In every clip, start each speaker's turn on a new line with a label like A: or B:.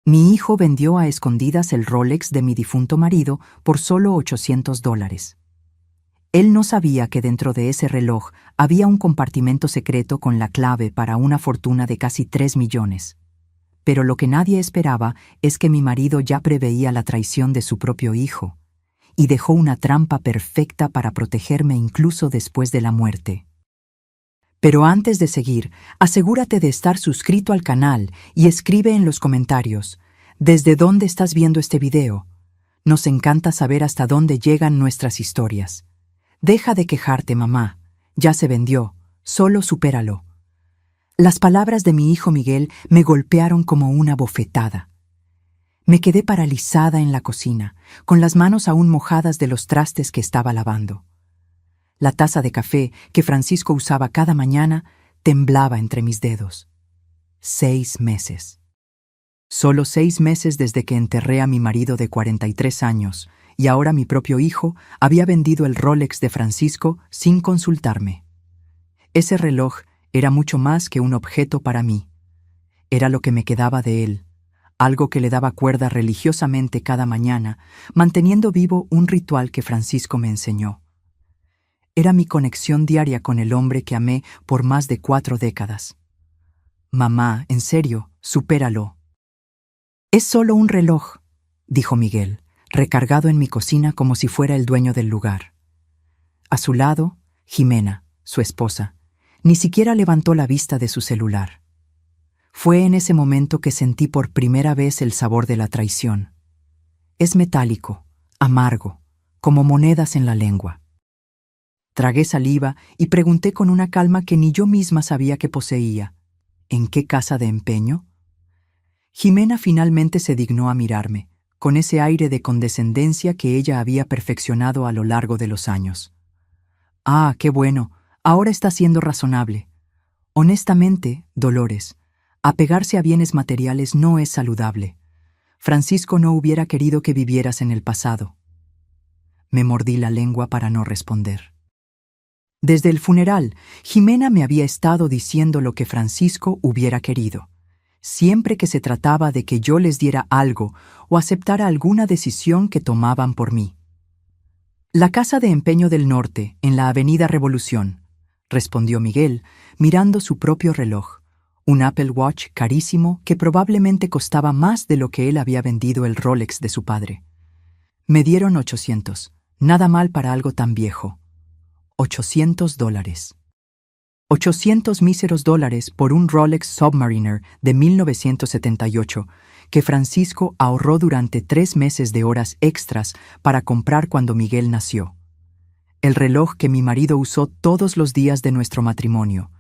A: Mi hijo vendió a escondidas el Rolex de mi difunto marido por solo $800. Él no sabía que dentro de ese reloj había un compartimento secreto con la clave para una fortuna de casi 3 millones. Pero lo que nadie esperaba es que mi marido ya preveía la traición de su propio hijo y dejó una trampa perfecta para protegerme incluso después de la muerte. Pero antes de seguir, asegúrate de estar suscrito al canal y escribe en los comentarios ¿desde dónde estás viendo este video? Nos encanta saber hasta dónde llegan nuestras historias. Deja de quejarte, mamá. Ya se vendió. Solo supéralo. Las palabras de mi hijo Miguel me golpearon como una bofetada. Me quedé paralizada en la cocina, con las manos aún mojadas de los trastes que estaba lavando. La taza de café que Francisco usaba cada mañana temblaba entre mis dedos. 6 meses. Solo 6 meses desde que enterré a mi marido de 43 años, y ahora mi propio hijo había vendido el Rolex de Francisco sin consultarme. Ese reloj era mucho más que un objeto para mí. Era lo que me quedaba de él, algo que le daba cuerda religiosamente cada mañana, manteniendo vivo un ritual que Francisco me enseñó. Era mi conexión diaria con el hombre que amé por más de 4 décadas. Mamá, en serio, supéralo. Es solo un reloj, dijo Miguel, recargado en mi cocina como si fuera el dueño del lugar. A su lado, Jimena, su esposa, ni siquiera levantó la vista de su celular. Fue en ese momento que sentí por primera vez el sabor de la traición. Es metálico, amargo, como monedas en la lengua. Tragué saliva y pregunté con una calma que ni yo misma sabía que poseía. ¿En qué casa de empeño? Jimena finalmente se dignó a mirarme, con ese aire de condescendencia que ella había perfeccionado a lo largo de los años. Ah, qué bueno, ahora está siendo razonable. Honestamente, Dolores, apegarse a bienes materiales no es saludable. Francisco no hubiera querido que vivieras en el pasado. Me mordí la lengua para no responder. Desde el funeral, Jimena me había estado diciendo lo que Francisco hubiera querido. Siempre que se trataba de que yo les diera algo o aceptara alguna decisión que tomaban por mí. La Casa de Empeño del Norte, en la Avenida Revolución, respondió Miguel, mirando su propio reloj, un Apple Watch carísimo que probablemente costaba más de lo que él había vendido el Rolex de su padre. Me dieron 800, nada mal para algo tan viejo. $800. 800 míseros dólares por un Rolex Submariner de 1978 que Francisco ahorró durante 3 meses de horas extras para comprar cuando Miguel nació. El reloj que mi marido usó todos los días de nuestro matrimonio,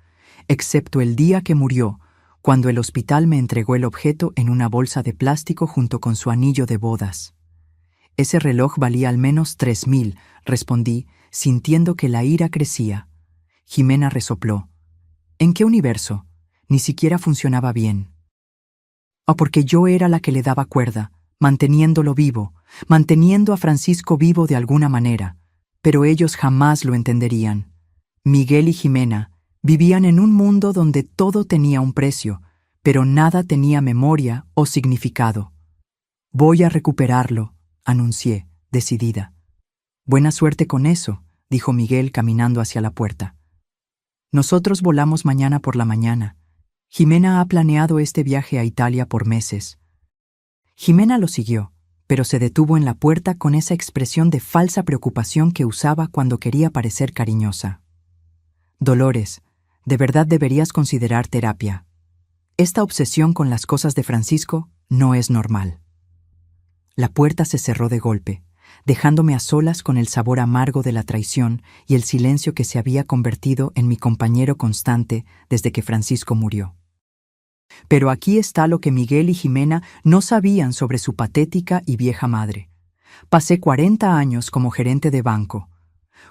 A: excepto el día que murió, cuando el hospital me entregó el objeto en una bolsa de plástico junto con su anillo de bodas. Ese reloj valía al menos 3,000, respondí, sintiendo que la ira crecía. Jimena resopló. ¿En qué universo? Ni siquiera funcionaba bien. O porque yo era la que le daba cuerda, manteniéndolo vivo, manteniendo a Francisco vivo de alguna manera, pero ellos jamás lo entenderían. Miguel y Jimena vivían en un mundo donde todo tenía un precio, pero nada tenía memoria o significado. Voy a recuperarlo, anuncié, decidida. Buena suerte con eso, dijo Miguel caminando hacia la puerta. Nosotros volamos mañana por la mañana. Jimena ha planeado este viaje a Italia por meses. Jimena lo siguió, pero se detuvo en la puerta con esa expresión de falsa preocupación que usaba cuando quería parecer cariñosa. Dolores, de verdad deberías considerar terapia. Esta obsesión con las cosas de Francisco no es normal. La puerta se cerró de golpe, dejándome a solas con el sabor amargo de la traición y el silencio que se había convertido en mi compañero constante desde que Francisco murió. Pero aquí está lo que Miguel y Jimena no sabían sobre su patética y vieja madre. Pasé 40 años como gerente de banco.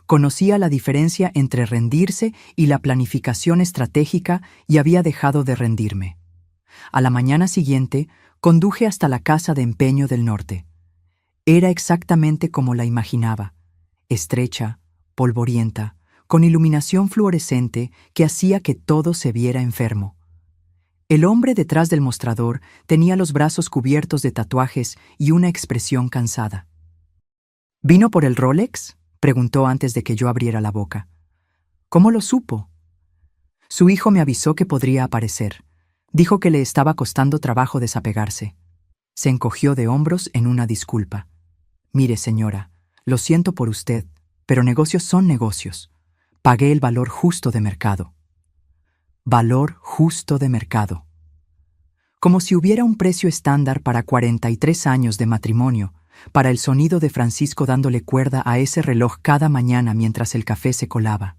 A: Conocía la diferencia entre rendirse y la planificación estratégica y había dejado de rendirme. A la mañana siguiente, conduje hasta la Casa de Empeño del Norte. Era exactamente como la imaginaba, estrecha, polvorienta, con iluminación fluorescente que hacía que todo se viera enfermo. El hombre detrás del mostrador tenía los brazos cubiertos de tatuajes y una expresión cansada. ¿Vino por el Rolex?, preguntó antes de que yo abriera la boca. ¿Cómo lo supo? Su hijo me avisó que podría aparecer. Dijo que le estaba costando trabajo desapegarse. Se encogió de hombros en una disculpa. Mire, señora, lo siento por usted, pero negocios son negocios. Pagué el valor justo de mercado. Valor justo de mercado. Como si hubiera un precio estándar para 43 años de matrimonio, para el sonido de Francisco dándole cuerda a ese reloj cada mañana mientras el café se colaba.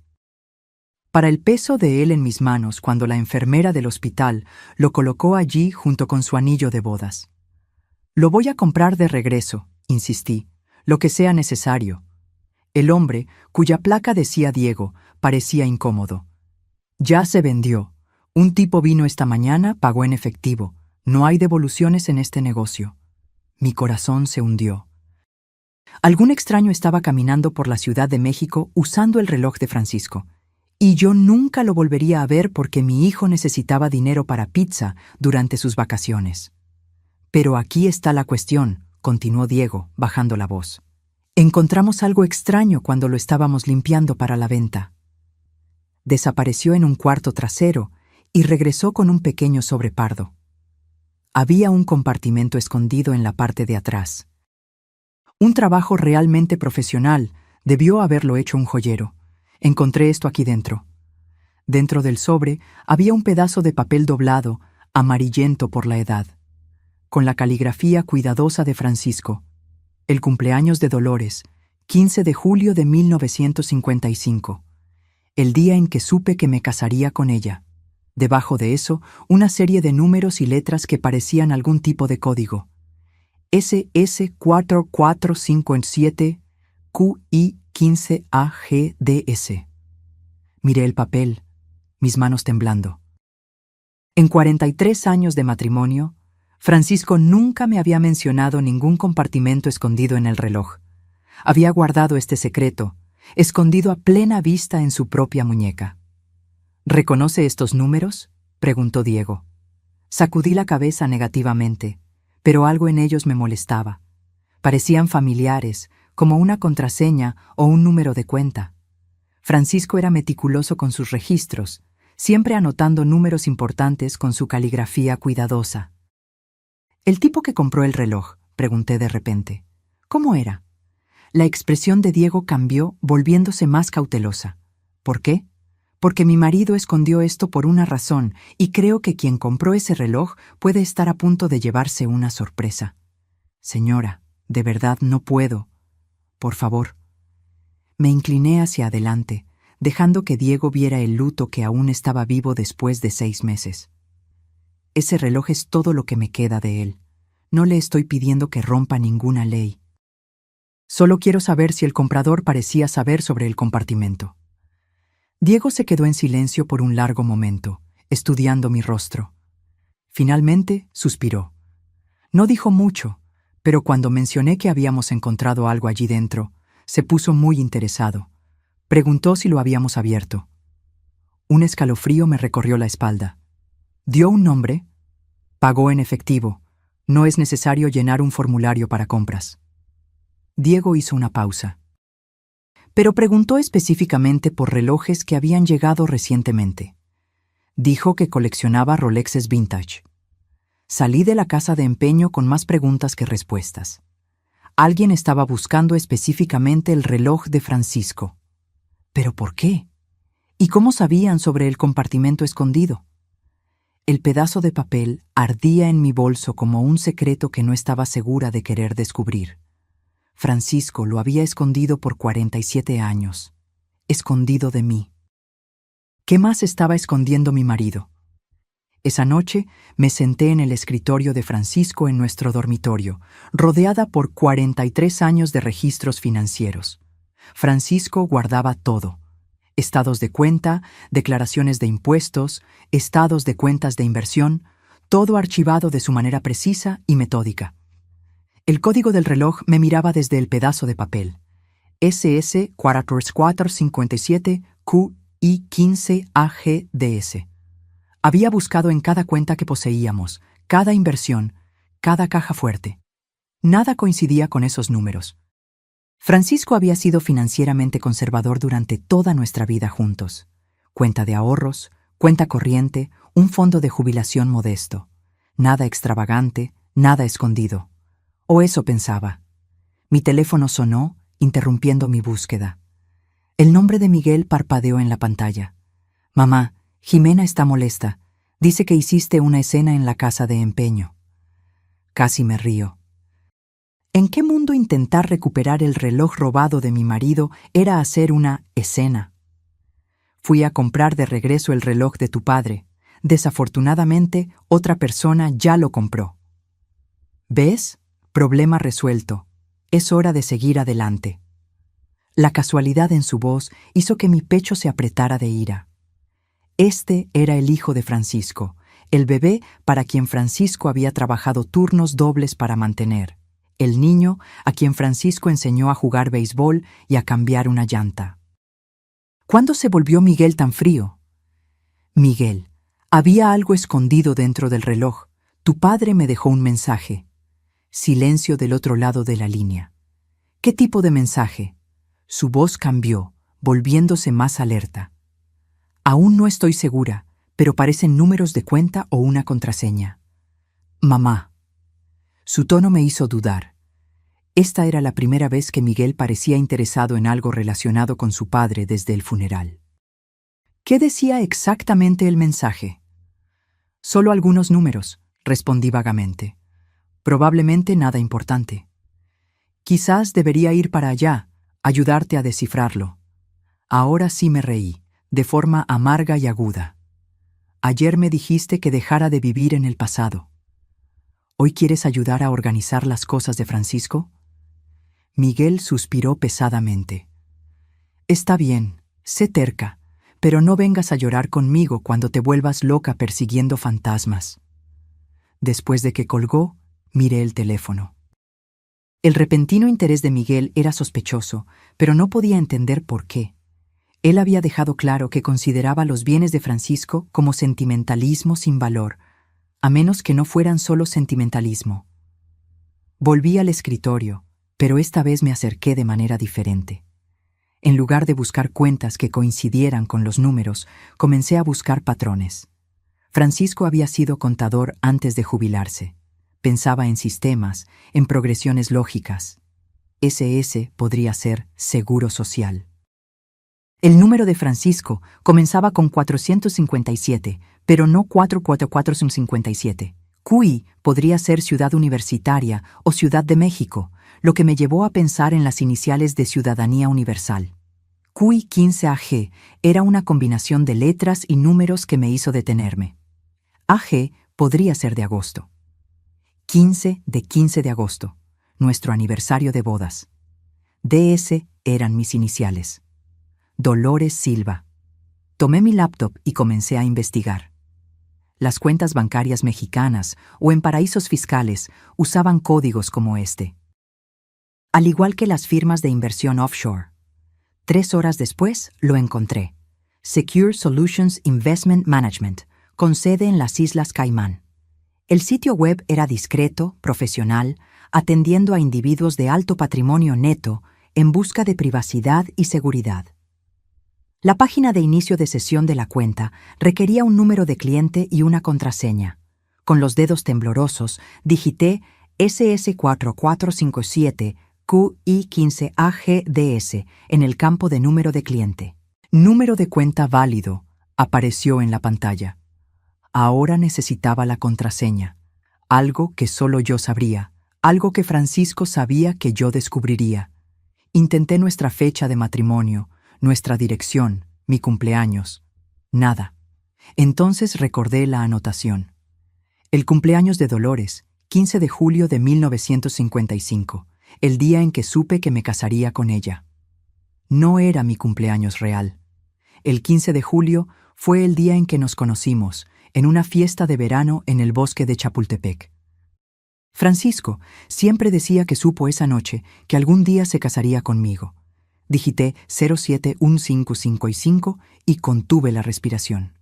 A: Para el peso de él en mis manos cuando la enfermera del hospital lo colocó allí junto con su anillo de bodas. Lo voy a comprar de regreso, insistí, lo que sea necesario. El hombre, cuya placa decía Diego, parecía incómodo. Ya se vendió. Un tipo vino esta mañana, pagó en efectivo. No hay devoluciones en este negocio. Mi corazón se hundió. Algún extraño estaba caminando por la Ciudad de México usando el reloj de Francisco. Y yo nunca lo volvería a ver porque mi hijo necesitaba dinero para pizza durante sus vacaciones. Pero aquí está la cuestión, continuó Diego, bajando la voz. Encontramos algo extraño cuando lo estábamos limpiando para la venta. Desapareció en un cuarto trasero y regresó con un pequeño sobrepardo. Había un compartimento escondido en la parte de atrás. Un trabajo realmente profesional, debió haberlo hecho un joyero. Encontré esto aquí dentro. Dentro del sobre había un pedazo de papel doblado, amarillento por la edad, con la caligrafía cuidadosa de Francisco. El cumpleaños de Dolores, 15 de julio de 1955. El día en que supe que me casaría con ella. Debajo de eso, una serie de números y letras que parecían algún tipo de código. SS4457 QI15AGDS. Miré el papel, mis manos temblando. En 43 años de matrimonio, Francisco nunca me había mencionado ningún compartimento escondido en el reloj. Había guardado este secreto, escondido a plena vista en su propia muñeca. ¿Reconoce estos números?, preguntó Diego. Sacudí la cabeza negativamente, pero algo en ellos me molestaba. Parecían familiares, como una contraseña o un número de cuenta. Francisco era meticuloso con sus registros, siempre anotando números importantes con su caligrafía cuidadosa. ¿El tipo que compró el reloj?, pregunté de repente. ¿Cómo era? La expresión de Diego cambió, volviéndose más cautelosa. ¿Por qué? Porque mi marido escondió esto por una razón y creo que quien compró ese reloj puede estar a punto de llevarse una sorpresa. Señora, de verdad no puedo. Por favor. Me incliné hacia adelante, dejando que Diego viera el luto que aún estaba vivo después de 6 meses. Ese reloj es todo lo que me queda de él. No le estoy pidiendo que rompa ninguna ley. Solo quiero saber si el comprador parecía saber sobre el compartimento. Diego se quedó en silencio por un largo momento, estudiando mi rostro. Finalmente, suspiró. No dijo mucho, pero cuando mencioné que habíamos encontrado algo allí dentro, se puso muy interesado. Preguntó si lo habíamos abierto. Un escalofrío me recorrió la espalda. ¿Dio un nombre? Pagó en efectivo. No es necesario llenar un formulario para compras. Diego hizo una pausa. Pero preguntó específicamente por relojes que habían llegado recientemente. Dijo que coleccionaba Rolexes vintage. Salí de la casa de empeño con más preguntas que respuestas. Alguien estaba buscando específicamente el reloj de Francisco. ¿Pero por qué? ¿Y cómo sabían sobre el compartimento escondido? El pedazo de papel ardía en mi bolso como un secreto que no estaba segura de querer descubrir. Francisco lo había escondido por 47 años, escondido de mí. ¿Qué más estaba escondiendo mi marido? Esa noche me senté en el escritorio de Francisco en nuestro dormitorio, rodeada por 43 años de registros financieros. Francisco guardaba todo: estados de cuenta, declaraciones de impuestos, estados de cuentas de inversión, todo archivado de su manera precisa y metódica. El código del reloj me miraba desde el pedazo de papel. SS4457 QI15AGDS. Había buscado en cada cuenta que poseíamos, cada inversión, cada caja fuerte. Nada coincidía con esos números. Francisco había sido financieramente conservador durante toda nuestra vida juntos. Cuenta de ahorros, cuenta corriente, un fondo de jubilación modesto. Nada extravagante, nada escondido. O eso pensaba. Mi teléfono sonó, interrumpiendo mi búsqueda. El nombre de Miguel parpadeó en la pantalla. Mamá, Jimena está molesta. Dice que hiciste una escena en la casa de empeño. Casi me río. ¿En qué mundo intentar recuperar el reloj robado de mi marido era hacer una escena? Fui a comprar de regreso el reloj de tu padre. Desafortunadamente, otra persona ya lo compró. ¿Ves? Problema resuelto. Es hora de seguir adelante. La casualidad en su voz hizo que mi pecho se apretara de ira. Este era el hijo de Francisco, el bebé para quien Francisco había trabajado turnos dobles para mantener, el niño a quien Francisco enseñó a jugar béisbol y a cambiar una llanta. ¿Cuándo se volvió Miguel tan frío? Miguel, había algo escondido dentro del reloj. Tu padre me dejó un mensaje. Silencio del otro lado de la línea. ¿Qué tipo de mensaje? Su voz cambió, volviéndose más alerta. Aún no estoy segura, pero parecen números de cuenta o una contraseña. Mamá. Su tono me hizo dudar. Esta era la primera vez que Miguel parecía interesado en algo relacionado con su padre desde el funeral. ¿Qué decía exactamente el mensaje? Solo algunos números, respondí vagamente. Probablemente nada importante. Quizás debería ir para allá, ayudarte a descifrarlo. Ahora sí me reí, de forma amarga y aguda. Ayer me dijiste que dejara de vivir en el pasado. ¿Hoy quieres ayudar a organizar las cosas de Francisco? Miguel suspiró pesadamente. Está bien, sé terca, pero no vengas a llorar conmigo cuando te vuelvas loca persiguiendo fantasmas. Después de que colgó, miré el teléfono. El repentino interés de Miguel era sospechoso, pero no podía entender por qué. Él había dejado claro que consideraba los bienes de Francisco como sentimentalismo sin valor, a menos que no fueran solo sentimentalismo. Volví al escritorio, pero esta vez me acerqué de manera diferente. En lugar de buscar cuentas que coincidieran con los números, comencé a buscar patrones. Francisco había sido contador antes de jubilarse. Pensaba en sistemas, en progresiones lógicas. SS podría ser seguro social. El número de Francisco comenzaba con 457, pero no 44457. QI podría ser Ciudad Universitaria o Ciudad de México, lo que me llevó a pensar en las iniciales de Ciudadanía Universal. QI 15AG era una combinación de letras y números que me hizo detenerme. AG podría ser de agosto. 15 de agosto, nuestro aniversario de bodas. DS eran mis iniciales. Dolores Silva. Tomé mi laptop y comencé a investigar. Las cuentas bancarias mexicanas o en paraísos fiscales usaban códigos como este. Al igual que las firmas de inversión offshore. 3 horas después lo encontré. Secure Solutions Investment Management, con sede en las Islas Caimán. El sitio web era discreto, profesional, atendiendo a individuos de alto patrimonio neto en busca de privacidad y seguridad. La página de inicio de sesión de la cuenta requería un número de cliente y una contraseña. Con los dedos temblorosos, digité SS4457QI15AGDS en el campo de número de cliente. Número de cuenta válido apareció en la pantalla. Ahora necesitaba la contraseña, algo que solo yo sabría, algo que Francisco sabía que yo descubriría. Intenté nuestra fecha de matrimonio, nuestra dirección, mi cumpleaños. Nada. Entonces recordé la anotación. El cumpleaños de Dolores, 15 de julio de 1955, el día en que supe que me casaría con ella. No era mi cumpleaños real. El 15 de julio fue el día en que nos conocimos, en una fiesta de verano en el bosque de Chapultepec. Francisco siempre decía que supo esa noche que algún día se casaría conmigo. Digité 071555 y contuve la respiración.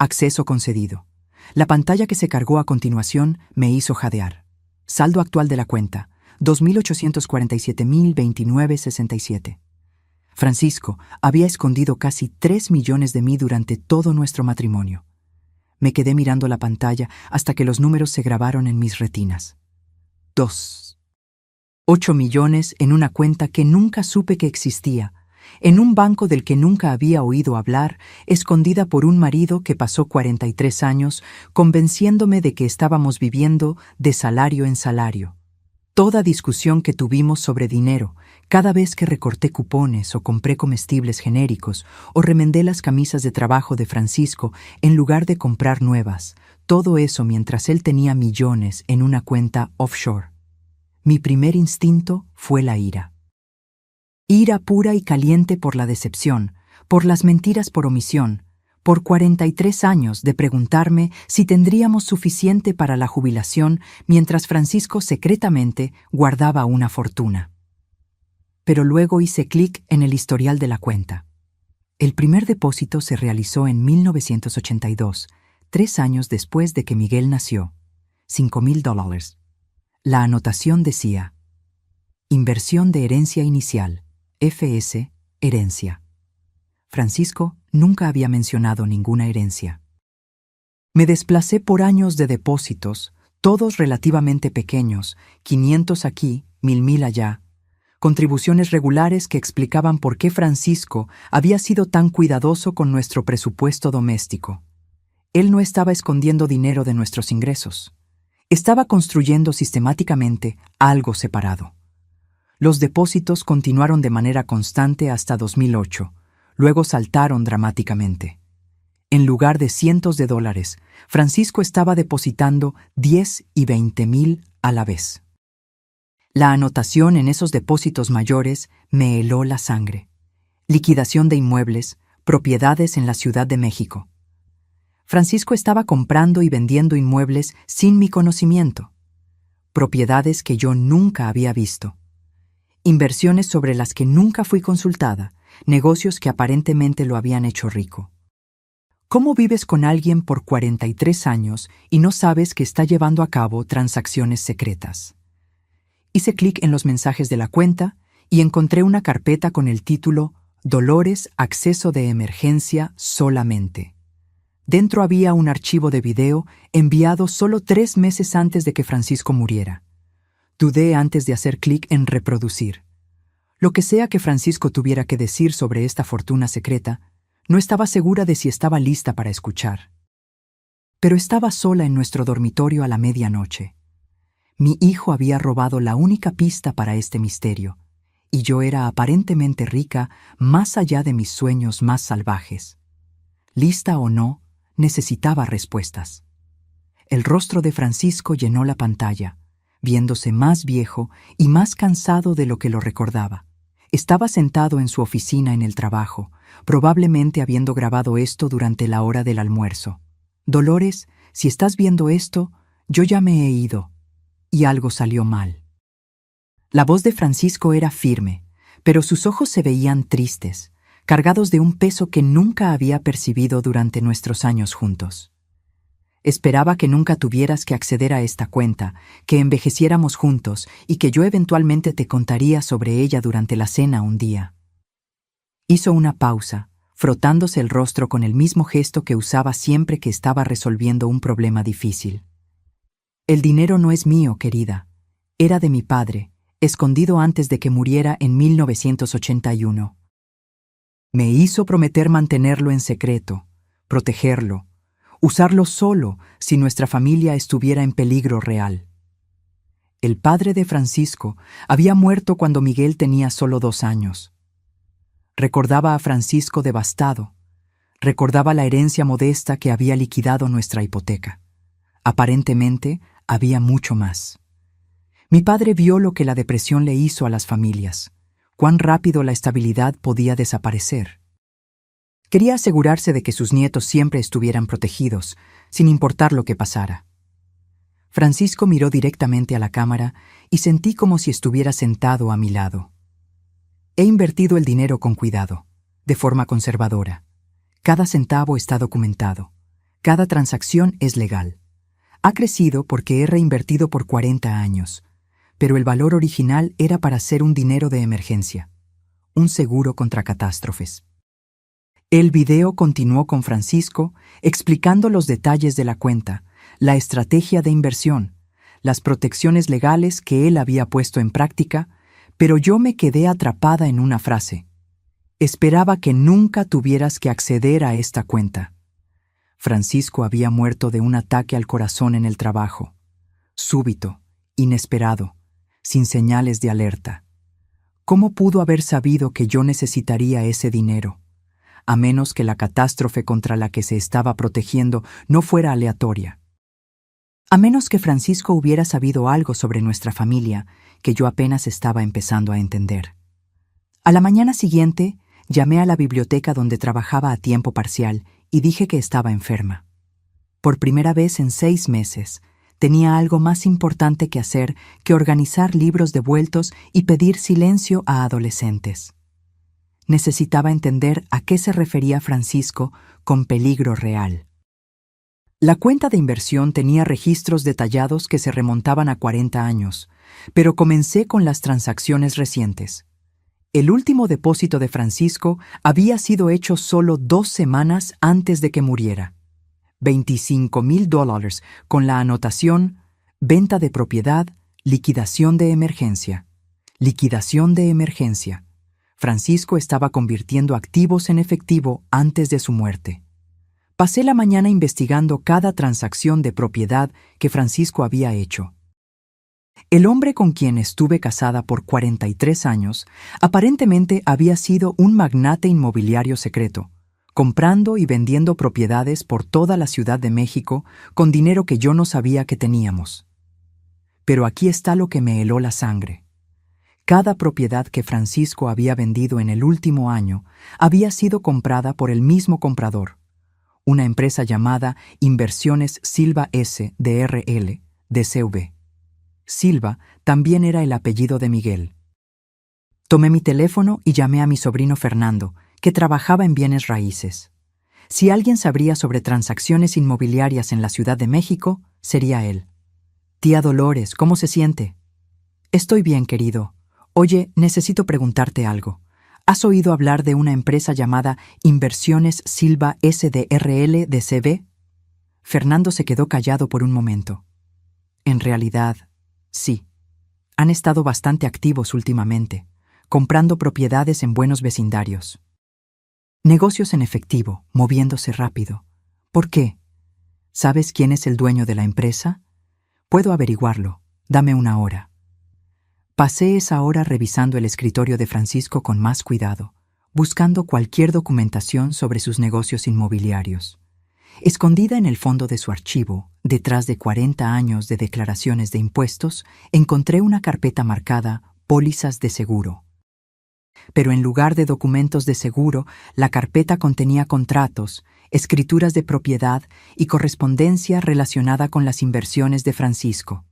A: Acceso concedido. La pantalla que se cargó a continuación me hizo jadear. Saldo actual de la cuenta, 2.847.029.67. Francisco había escondido casi 3 millones de mí durante todo nuestro matrimonio. Me quedé mirando la pantalla hasta que los números se grabaron en mis retinas. 8 millones en una cuenta que nunca supe que existía, en un banco del que nunca había oído hablar, escondida por un marido que pasó 43 años convenciéndome de que estábamos viviendo de salario en salario. Toda discusión que tuvimos sobre dinero, cada vez que recorté cupones o compré comestibles genéricos o remendé las camisas de trabajo de Francisco en lugar de comprar nuevas, todo eso mientras él tenía millones en una cuenta offshore. Mi primer instinto fue la ira. Ira pura y caliente por la decepción, por las mentiras por omisión, por 43 años de preguntarme si tendríamos suficiente para la jubilación mientras Francisco secretamente guardaba una fortuna. Pero luego hice clic en el historial de la cuenta. El primer depósito se realizó en 1982, 3 años después de que Miguel nació. $5,000. La anotación decía: Inversión de herencia inicial, FS, herencia. Francisco nunca había mencionado ninguna herencia. Me desplacé por años de depósitos, todos relativamente pequeños, 500 aquí, 1,000 allá, contribuciones regulares que explicaban por qué Francisco había sido tan cuidadoso con nuestro presupuesto doméstico. Él no estaba escondiendo dinero de nuestros ingresos. Estaba construyendo sistemáticamente algo separado. Los depósitos continuaron de manera constante hasta 2008, luego saltaron dramáticamente. En lugar de cientos de dólares, Francisco estaba depositando 10 y 20,000 a la vez. La anotación en esos depósitos mayores me heló la sangre. Liquidación de inmuebles, propiedades en la Ciudad de México. Francisco estaba comprando y vendiendo inmuebles sin mi conocimiento. Propiedades que yo nunca había visto. Inversiones sobre las que nunca fui consultada, negocios que aparentemente lo habían hecho rico. ¿Cómo vives con alguien por 43 años y no sabes que está llevando a cabo transacciones secretas? Hice clic en los mensajes de la cuenta y encontré una carpeta con el título Dolores, acceso de emergencia solamente. Dentro había un archivo de video enviado solo 3 meses antes de que Francisco muriera. Dudé antes de hacer clic en reproducir. Lo que sea que Francisco tuviera que decir sobre esta fortuna secreta, no estaba segura de si estaba lista para escuchar. Pero estaba sola en nuestro dormitorio a la medianoche. Mi hijo había robado la única pista para este misterio, y yo era aparentemente rica más allá de mis sueños más salvajes. Lista o no, necesitaba respuestas. El rostro de Francisco llenó la pantalla, viéndose más viejo y más cansado de lo que lo recordaba. Estaba sentado en su oficina en el trabajo, probablemente habiendo grabado esto durante la hora del almuerzo. Dolores, si estás viendo esto, yo ya me he ido, y algo salió mal. La voz de Francisco era firme, pero sus ojos se veían tristes, cargados de un peso que nunca había percibido durante nuestros años juntos. Esperaba que nunca tuvieras que acceder a esta cuenta, que envejeciéramos juntos y que yo eventualmente te contaría sobre ella durante la cena un día. Hizo una pausa, frotándose el rostro con el mismo gesto que usaba siempre que estaba resolviendo un problema difícil. El dinero no es mío, querida. Era de mi padre, escondido antes de que muriera en 1981. Me hizo prometer mantenerlo en secreto, protegerlo, usarlo solo si nuestra familia estuviera en peligro real. El padre de Francisco había muerto cuando Miguel tenía solo 2 años. Recordaba a Francisco devastado. Recordaba la herencia modesta que había liquidado nuestra hipoteca. Aparentemente, había mucho más. Mi padre vio lo que la depresión le hizo a las familias, cuán rápido la estabilidad podía desaparecer. Quería asegurarse de que sus nietos siempre estuvieran protegidos, sin importar lo que pasara. Francisco miró directamente a la cámara y sentí como si estuviera sentado a mi lado. He invertido el dinero con cuidado, de forma conservadora. Cada centavo está documentado. Cada transacción es legal. Ha crecido porque he reinvertido por 40 años, pero el valor original era para ser un dinero de emergencia, un seguro contra catástrofes. El video continuó con Francisco, explicando los detalles de la cuenta, la estrategia de inversión, las protecciones legales que él había puesto en práctica, pero yo me quedé atrapada en una frase. Esperaba que nunca tuvieras que acceder a esta cuenta. Francisco había muerto de un ataque al corazón en el trabajo. Súbito, inesperado, sin señales de alerta. ¿Cómo pudo haber sabido que yo necesitaría ese dinero? A menos que la catástrofe contra la que se estaba protegiendo no fuera aleatoria. A menos que Francisco hubiera sabido algo sobre nuestra familia que yo apenas estaba empezando a entender. A la mañana siguiente, llamé a la biblioteca donde trabajaba a tiempo parcial y dije que estaba enferma. Por primera vez en 6 meses, tenía algo más importante que hacer que organizar libros devueltos y pedir silencio a adolescentes. Necesitaba entender a qué se refería Francisco con peligro real. La cuenta de inversión tenía registros detallados que se remontaban a 40 años, pero comencé con las transacciones recientes. El último depósito de Francisco había sido hecho solo 2 semanas antes de que muriera. $25,000 con la anotación venta de propiedad, liquidación de emergencia. Liquidación de emergencia. Francisco estaba convirtiendo activos en efectivo antes de su muerte. Pasé la mañana investigando cada transacción de propiedad que Francisco había hecho. El hombre con quien estuve casada por 43 años aparentemente había sido un magnate inmobiliario secreto, comprando y vendiendo propiedades por toda la Ciudad de México con dinero que yo no sabía que teníamos. Pero aquí está lo que me heló la sangre. Cada propiedad que Francisco había vendido en el último año había sido comprada por el mismo comprador, una empresa llamada Inversiones Silva S. DRL, DCV. Silva también era el apellido de Miguel. Tomé mi teléfono y llamé a mi sobrino Fernando, que trabajaba en bienes raíces. Si alguien sabría sobre transacciones inmobiliarias en la Ciudad de México, sería él. Tía Dolores, ¿cómo se siente? Estoy bien, querido. Oye, necesito preguntarte algo. ¿Has oído hablar de una empresa llamada Inversiones Silva SDRL DCB? Fernando se quedó callado por un momento. En realidad, sí. Han estado bastante activos últimamente, comprando propiedades en buenos vecindarios. Negocios en efectivo, moviéndose rápido. ¿Por qué? ¿Sabes quién es el dueño de la empresa? Puedo averiguarlo. Dame una hora. Pasé esa hora revisando el escritorio de Francisco con más cuidado, buscando cualquier documentación sobre sus negocios inmobiliarios. Escondida en el fondo de su archivo, detrás de 40 años de declaraciones de impuestos, encontré una carpeta marcada Pólizas de seguro. Pero en lugar de documentos de seguro, la carpeta contenía contratos, escrituras de propiedad y correspondencia relacionada con las inversiones de Francisco.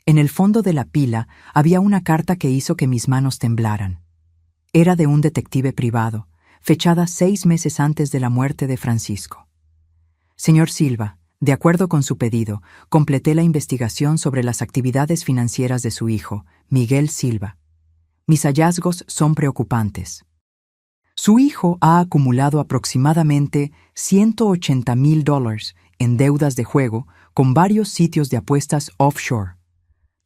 A: En el fondo de la pila había una carta que hizo que mis manos temblaran. Era de un detective privado, fechada 6 meses antes de la muerte de Francisco. Señor Silva, de acuerdo con su pedido, completé la investigación sobre las actividades financieras de su hijo, Miguel Silva. Mis hallazgos son preocupantes. Su hijo ha acumulado aproximadamente $180,000 en deudas de juego con varios sitios de apuestas offshore.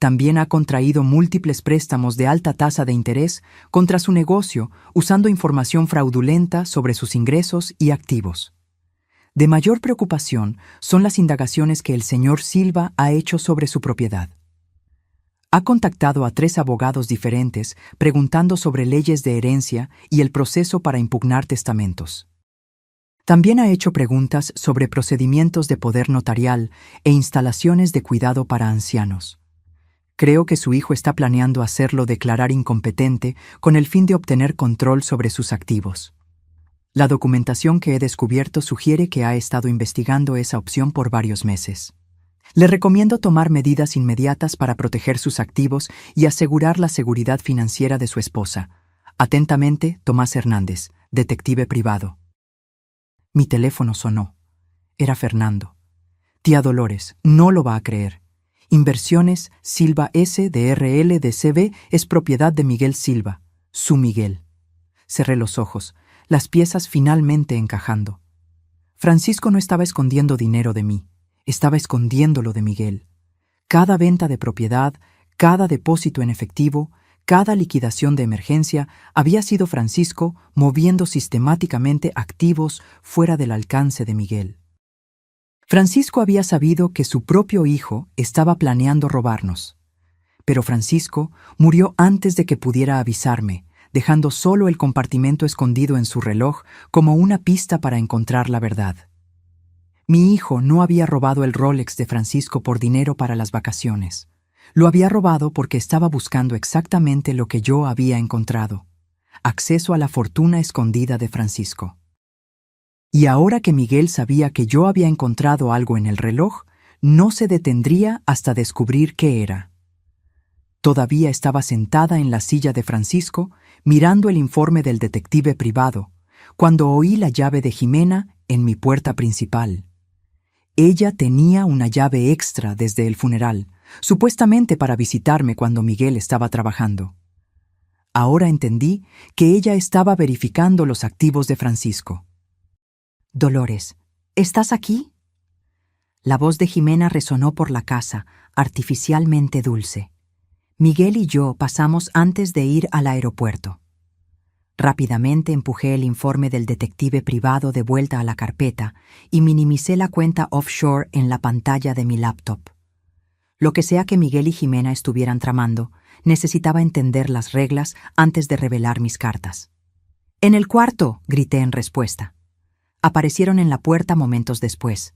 A: También ha contraído múltiples préstamos de alta tasa de interés contra su negocio usando información fraudulenta sobre sus ingresos y activos. De mayor preocupación son las indagaciones que el señor Silva ha hecho sobre su propiedad. Ha contactado a 3 abogados diferentes preguntando sobre leyes de herencia y el proceso para impugnar testamentos. También ha hecho preguntas sobre procedimientos de poder notarial e instalaciones de cuidado para ancianos. Creo que su hijo está planeando hacerlo declarar incompetente con el fin de obtener control sobre sus activos. La documentación que he descubierto sugiere que ha estado investigando esa opción por varios meses. Le recomiendo tomar medidas inmediatas para proteger sus activos y asegurar la seguridad financiera de su esposa. Atentamente, Tomás Hernández, detective privado. Mi teléfono sonó. Era Fernando. Tía Dolores, no lo va a creer. Inversiones Silva S. de RL de CB es propiedad de Miguel Silva, su Miguel. Cerré los ojos, las piezas finalmente encajando. Francisco no estaba escondiendo dinero de mí, estaba escondiéndolo de Miguel. Cada venta de propiedad, cada depósito en efectivo, cada liquidación de emergencia había sido Francisco moviendo sistemáticamente activos fuera del alcance de Miguel. Francisco había sabido que su propio hijo estaba planeando robarnos, pero Francisco murió antes de que pudiera avisarme, dejando solo el compartimento escondido en su reloj como una pista para encontrar la verdad. Mi hijo no había robado el Rolex de Francisco por dinero para las vacaciones. Lo había robado porque estaba buscando exactamente lo que yo había encontrado: acceso a la fortuna escondida de Francisco. Y ahora que Miguel sabía que yo había encontrado algo en el reloj, no se detendría hasta descubrir qué era. Todavía estaba sentada en la silla de Francisco, mirando el informe del detective privado, cuando oí la llave de Jimena en mi puerta principal. Ella tenía una llave extra desde el funeral, supuestamente para visitarme cuando Miguel estaba trabajando. Ahora entendí que ella estaba verificando los activos de Francisco. «Dolores, ¿estás aquí?» La voz de Jimena resonó por la casa, artificialmente dulce. Miguel y yo pasamos antes de ir al aeropuerto. Rápidamente empujé el informe del detective privado de vuelta a la carpeta y minimicé la cuenta offshore en la pantalla de mi laptop. Lo que sea que Miguel y Jimena estuvieran tramando, necesitaba entender las reglas antes de revelar mis cartas. «¡En el cuarto!», grité en respuesta. Aparecieron en la puerta momentos después.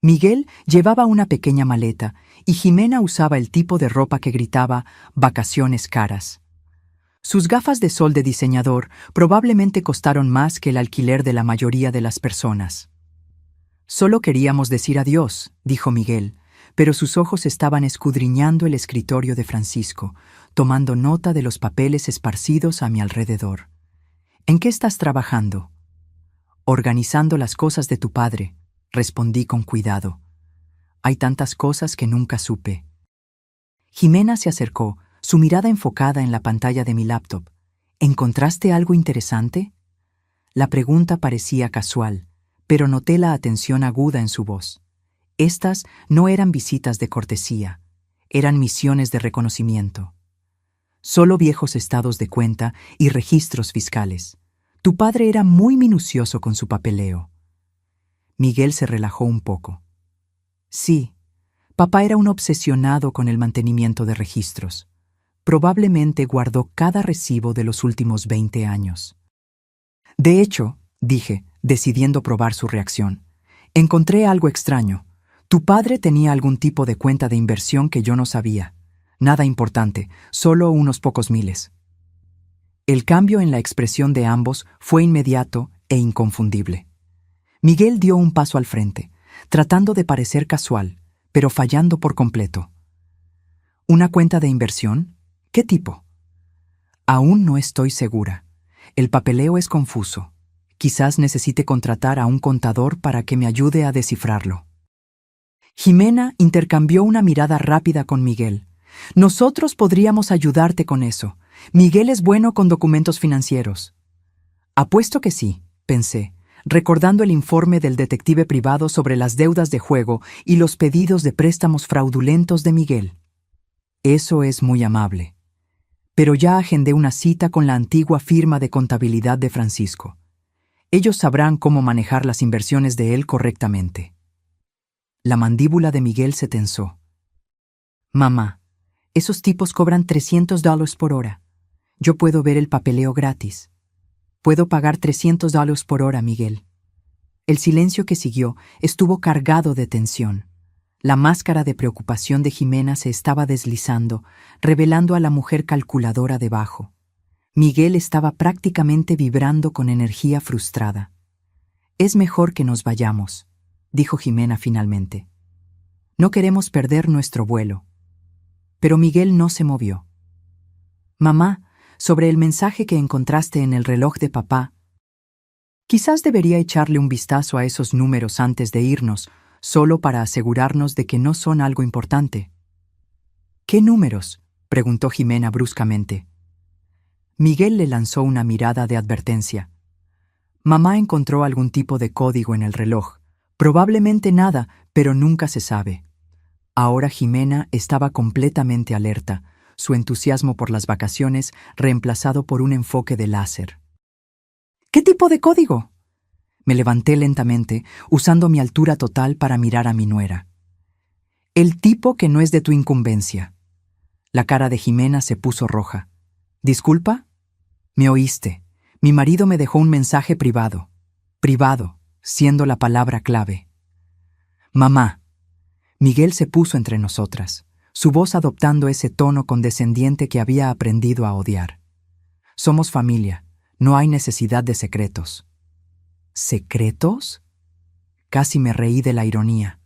A: Miguel llevaba una pequeña maleta y Jimena usaba el tipo de ropa que gritaba «vacaciones caras». Sus gafas de sol de diseñador probablemente costaron más que el alquiler de la mayoría de las personas. «Solo queríamos decir adiós», dijo Miguel, pero sus ojos estaban escudriñando el escritorio de Francisco, tomando nota de los papeles esparcidos a mi alrededor. «¿En qué estás trabajando?» «Organizando las cosas de tu padre», respondí con cuidado. «Hay tantas cosas que nunca supe». Jimena se acercó, su mirada enfocada en la pantalla de mi laptop. «¿Encontraste algo interesante?» La pregunta parecía casual, pero noté la atención aguda en su voz. Estas no eran visitas de cortesía, eran misiones de reconocimiento. Solo viejos estados de cuenta y registros fiscales. Tu padre era muy minucioso con su papeleo. Miguel se relajó un poco. Sí, papá era un obsesionado con el mantenimiento de registros. Probablemente guardó cada recibo de los últimos 20 años. De hecho, dije, decidiendo probar su reacción, encontré algo extraño. Tu padre tenía algún tipo de cuenta de inversión que yo no sabía. Nada importante, solo unos pocos miles. El cambio en la expresión de ambos fue inmediato e inconfundible. Miguel dio un paso al frente, tratando de parecer casual, pero fallando por completo. ¿Una cuenta de inversión? ¿Qué tipo? Aún no estoy segura. El papeleo es confuso. Quizás necesite contratar a un contador para que me ayude a descifrarlo. Jimena intercambió una mirada rápida con Miguel. Nosotros podríamos ayudarte con eso. Miguel es bueno con documentos financieros. Apuesto que sí, pensé, recordando el informe del detective privado sobre las deudas de juego y los pedidos de préstamos fraudulentos de Miguel. Eso es muy amable. Pero ya agendé una cita con la antigua firma de contabilidad de Francisco. Ellos sabrán cómo manejar las inversiones de él correctamente. La mandíbula de Miguel se tensó. Mamá, esos tipos cobran $300 por hora. Yo puedo ver el papeleo gratis. Puedo pagar $300 por hora, Miguel. El silencio que siguió estuvo cargado de tensión. La máscara de preocupación de Jimena se estaba deslizando, revelando a la mujer calculadora debajo. Miguel estaba prácticamente vibrando con energía frustrada. «Es mejor que nos vayamos», dijo Jimena finalmente. «No queremos perder nuestro vuelo». Pero Miguel no se movió. «Mamá, sobre el mensaje que encontraste en el reloj de papá». Quizás debería echarle un vistazo a esos números antes de irnos, solo para asegurarnos de que no son algo importante. ¿Qué números?, preguntó Jimena bruscamente. Miguel le lanzó una mirada de advertencia. Mamá encontró algún tipo de código en el reloj. Probablemente nada, pero nunca se sabe. Ahora Jimena estaba completamente alerta, su entusiasmo por las vacaciones reemplazado por un enfoque de láser. ¿Qué tipo de código? Me levanté lentamente, usando mi altura total para mirar a mi nuera. El tipo que no es de tu incumbencia. La cara de Jimena se puso roja. ¿Disculpa? Me oíste. Mi marido me dejó un mensaje privado. Privado, siendo la palabra clave. Mamá. Miguel se puso entre nosotras, su voz adoptando ese tono condescendiente que había aprendido a odiar. Somos familia, no hay necesidad de secretos. ¿Secretos? Casi me reí de la ironía.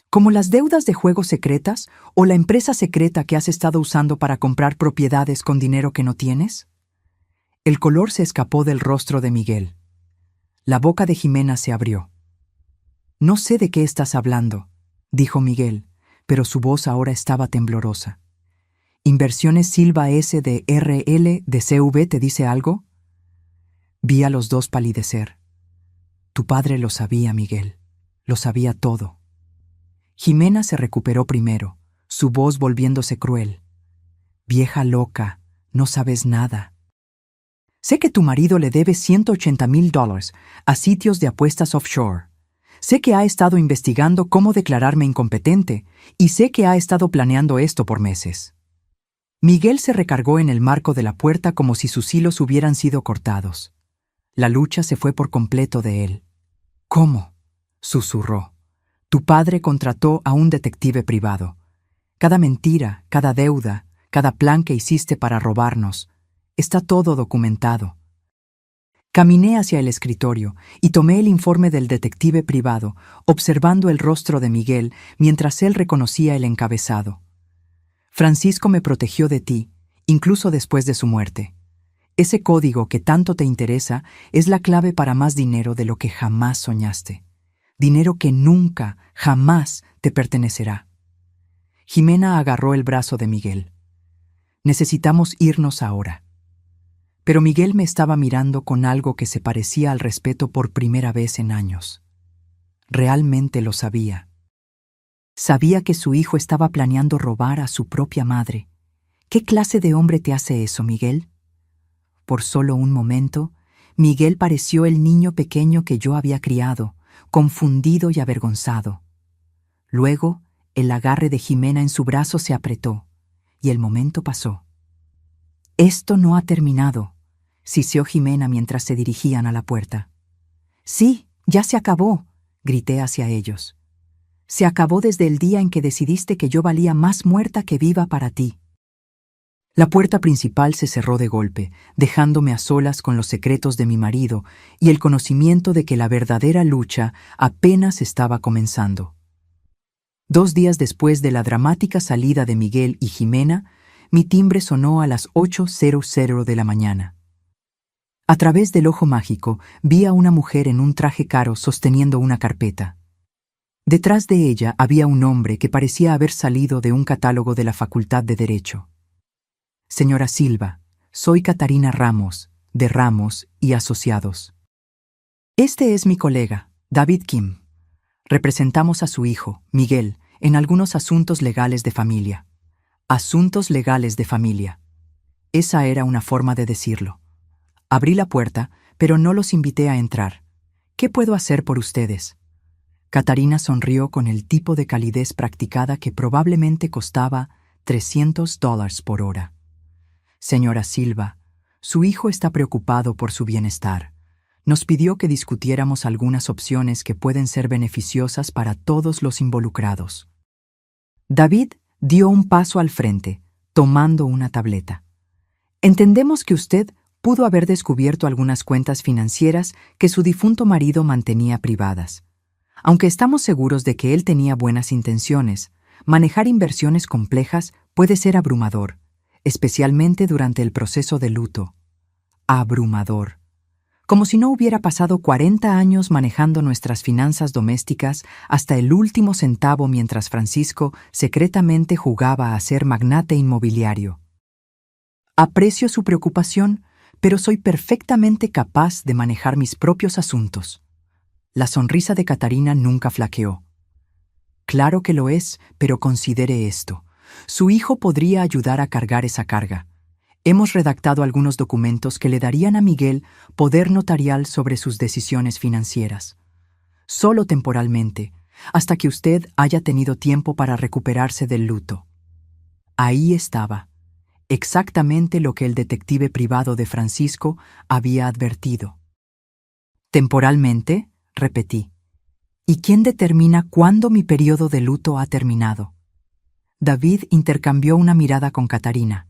A: ¿Como las deudas de juegos secretas o la empresa secreta que has estado usando para comprar propiedades con dinero que no tienes? El color se escapó del rostro de Miguel. La boca de Jimena se abrió. No sé de qué estás hablando, dijo Miguel, pero su voz ahora estaba temblorosa. ¿Inversiones Silva S. de RL de CV te dice algo? Vi a los dos palidecer. Tu padre lo sabía, Miguel. Lo sabía todo. Jimena se recuperó primero, su voz volviéndose cruel. Vieja loca, no sabes nada. Sé que tu marido le debe $180,000 a sitios de apuestas offshore. Sé que ha estado investigando cómo declararme incompetente y sé que ha estado planeando esto por meses. Miguel se recargó en el marco de la puerta como si sus hilos hubieran sido cortados. La lucha se fue por completo de él. ¿Cómo?, susurró. Tu padre contrató a un detective privado. Cada mentira, cada deuda, cada plan que hiciste para robarnos, está todo documentado. Caminé hacia el escritorio y tomé el informe del detective privado, observando el rostro de Miguel mientras él reconocía el encabezado. Francisco me protegió de ti, incluso después de su muerte. Ese código que tanto te interesa es la clave para más dinero de lo que jamás soñaste. Dinero que nunca, jamás te pertenecerá. Jimena agarró el brazo de Miguel. Necesitamos irnos ahora. Pero Miguel me estaba mirando con algo que se parecía al respeto por primera vez en años. Realmente lo sabía. Sabía que su hijo estaba planeando robar a su propia madre. ¿Qué clase de hombre te hace eso, Miguel? Por solo un momento, Miguel pareció el niño pequeño que yo había criado, confundido y avergonzado. Luego, el agarre de Jimena en su brazo se apretó, y el momento pasó. Esto no ha terminado, siseó Jimena mientras se dirigían a la puerta. Sí, ya se acabó, grité hacia ellos. Se acabó desde el día en que decidiste que yo valía más muerta que viva para ti. La puerta principal se cerró de golpe, dejándome a solas con los secretos de mi marido y el conocimiento de que la verdadera lucha apenas estaba comenzando. 2 días después de la dramática salida de Miguel y Jimena, mi timbre sonó a las 8:00 de la mañana. A través del ojo mágico vi a una mujer en un traje caro sosteniendo una carpeta. Detrás de ella había un hombre que parecía haber salido de un catálogo de la Facultad de Derecho. Señora Silva, soy Catarina Ramos, de Ramos y Asociados. Este es mi colega, David Kim. Representamos a su hijo, Miguel, en algunos asuntos legales de familia. Asuntos legales de familia. Esa era una forma de decirlo. Abrí la puerta, pero no los invité a entrar. ¿Qué puedo hacer por ustedes? Catarina sonrió con el tipo de calidez practicada que probablemente costaba $300 por hora. Señora Silva, su hijo está preocupado por su bienestar. Nos pidió que discutiéramos algunas opciones que pueden ser beneficiosas para todos los involucrados. David dio un paso al frente, tomando una tableta. Entendemos que usted pudo haber descubierto algunas cuentas financieras que su difunto marido mantenía privadas. Aunque estamos seguros de que él tenía buenas intenciones, manejar inversiones complejas puede ser abrumador, especialmente durante el proceso de luto. Abrumador. como si no hubiera pasado 40 años manejando nuestras finanzas domésticas hasta el último centavo mientras Francisco secretamente jugaba a ser magnate inmobiliario. Aprecio su preocupación, pero soy perfectamente capaz de manejar mis propios asuntos. La sonrisa de Catarina nunca flaqueó. Claro que lo es, pero considere esto. Su hijo podría ayudar a cargar esa carga. Hemos redactado algunos documentos que le darían a Miguel poder notarial sobre sus decisiones financieras. Solo temporalmente, hasta que usted haya tenido tiempo para recuperarse del luto. Ahí estaba, exactamente lo que el detective privado de Francisco había advertido. ¿Temporalmente?, repetí. ¿Y quién determina cuándo mi periodo de luto ha terminado? David intercambió una mirada con Catarina.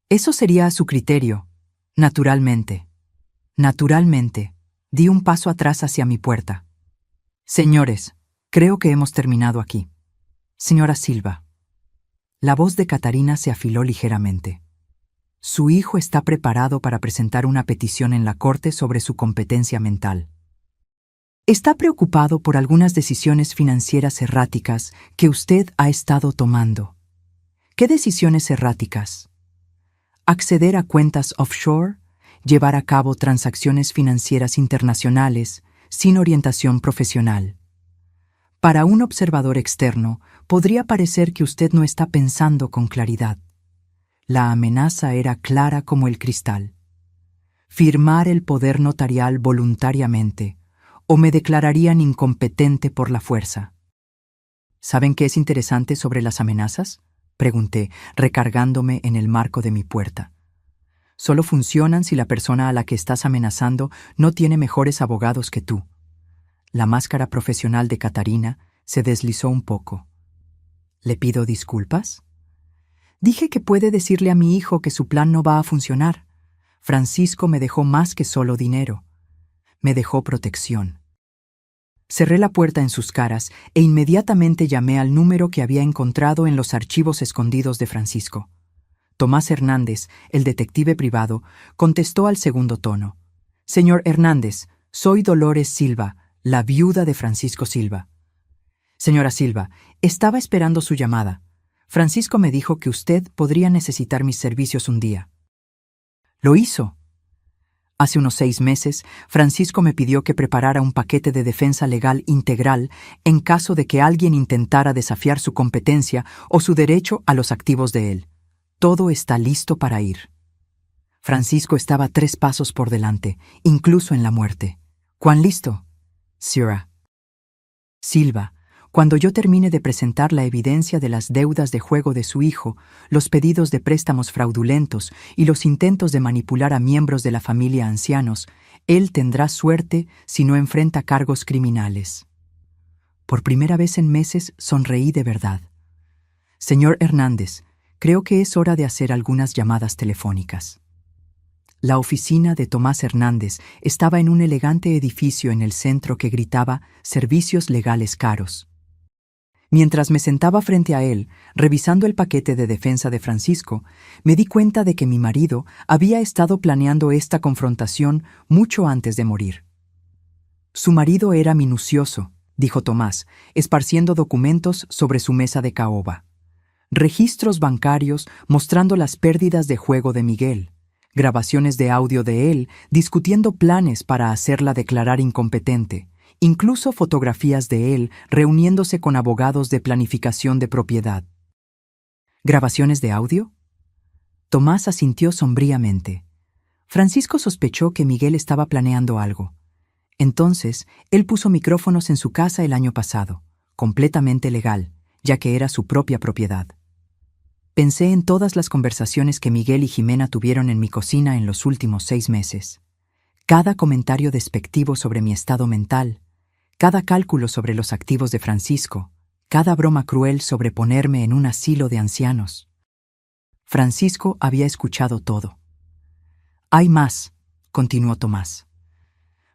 A: Eso sería a su criterio. Naturalmente. Naturalmente. Di un paso atrás hacia mi puerta. Señores, creo que hemos terminado aquí. Señora Silva. La voz de Catarina se afiló ligeramente. Su hijo está preparado para presentar una petición en la corte sobre su competencia mental. Está preocupado por algunas decisiones financieras erráticas que usted ha estado tomando. ¿Qué decisiones erráticas? Acceder a cuentas offshore, llevar a cabo transacciones financieras internacionales sin orientación profesional. Para un observador externo, podría parecer que usted no está pensando con claridad. La amenaza era clara como el cristal. Firmar el poder notarial voluntariamente, o me declararían incompetente por la fuerza. ¿Saben qué es interesante sobre las amenazas?, pregunté, recargándome en el marco de mi puerta. Solo funcionan si la persona a la que estás amenazando no tiene mejores abogados que tú. La máscara profesional de Catarina se deslizó un poco. ¿Le pido disculpas? Dije que puede decirle a mi hijo que su plan no va a funcionar. Francisco me dejó más que solo dinero. Me dejó protección. Cerré la puerta en sus caras e inmediatamente llamé al número que había encontrado en los archivos escondidos de Francisco. Tomás Hernández, el detective privado, contestó al segundo tono. Señor Hernández, soy Dolores Silva, la viuda de Francisco Silva. Señora Silva, estaba esperando su llamada. Francisco me dijo que usted podría necesitar mis servicios un día. Lo hizo. Hace unos 6 meses, Francisco me pidió que preparara un paquete de defensa legal integral en caso de que alguien intentara desafiar su competencia o su derecho a los activos de él. Todo está listo para ir. Francisco estaba 3 pasos por delante, incluso en la muerte. ¿Cuán listo? Sierra. Silva, cuando yo termine de presentar la evidencia de las deudas de juego de su hijo, los pedidos de préstamos fraudulentos y los intentos de manipular a miembros de la familia ancianos, él tendrá suerte si no enfrenta cargos criminales. Por primera vez en meses sonreí de verdad. Señor Hernández, creo que es hora de hacer algunas llamadas telefónicas. La oficina de Tomás Hernández estaba en un elegante edificio en el centro que gritaba «Servicios legales caros». Mientras me sentaba frente a él, revisando el paquete de defensa de Francisco, me di cuenta de que mi marido había estado planeando esta confrontación mucho antes de morir. Su marido era minucioso, dijo Tomás, esparciendo documentos sobre su mesa de caoba. Registros bancarios mostrando las pérdidas de juego de Miguel, grabaciones de audio de él discutiendo planes para hacerla declarar incompetente, incluso fotografías de él reuniéndose con abogados de planificación de propiedad. ¿Grabaciones de audio? Tomás asintió sombríamente. Francisco sospechó que Miguel estaba planeando algo. Entonces, él puso micrófonos en su casa el año pasado, completamente legal, ya que era su propia propiedad. Pensé en todas las conversaciones que Miguel y Jimena tuvieron en mi cocina en los últimos 6 meses. Cada comentario despectivo sobre mi estado mental, cada cálculo sobre los activos de Francisco, cada broma cruel sobre ponerme en un asilo de ancianos. Francisco había escuchado todo. Hay más, continuó Tomás.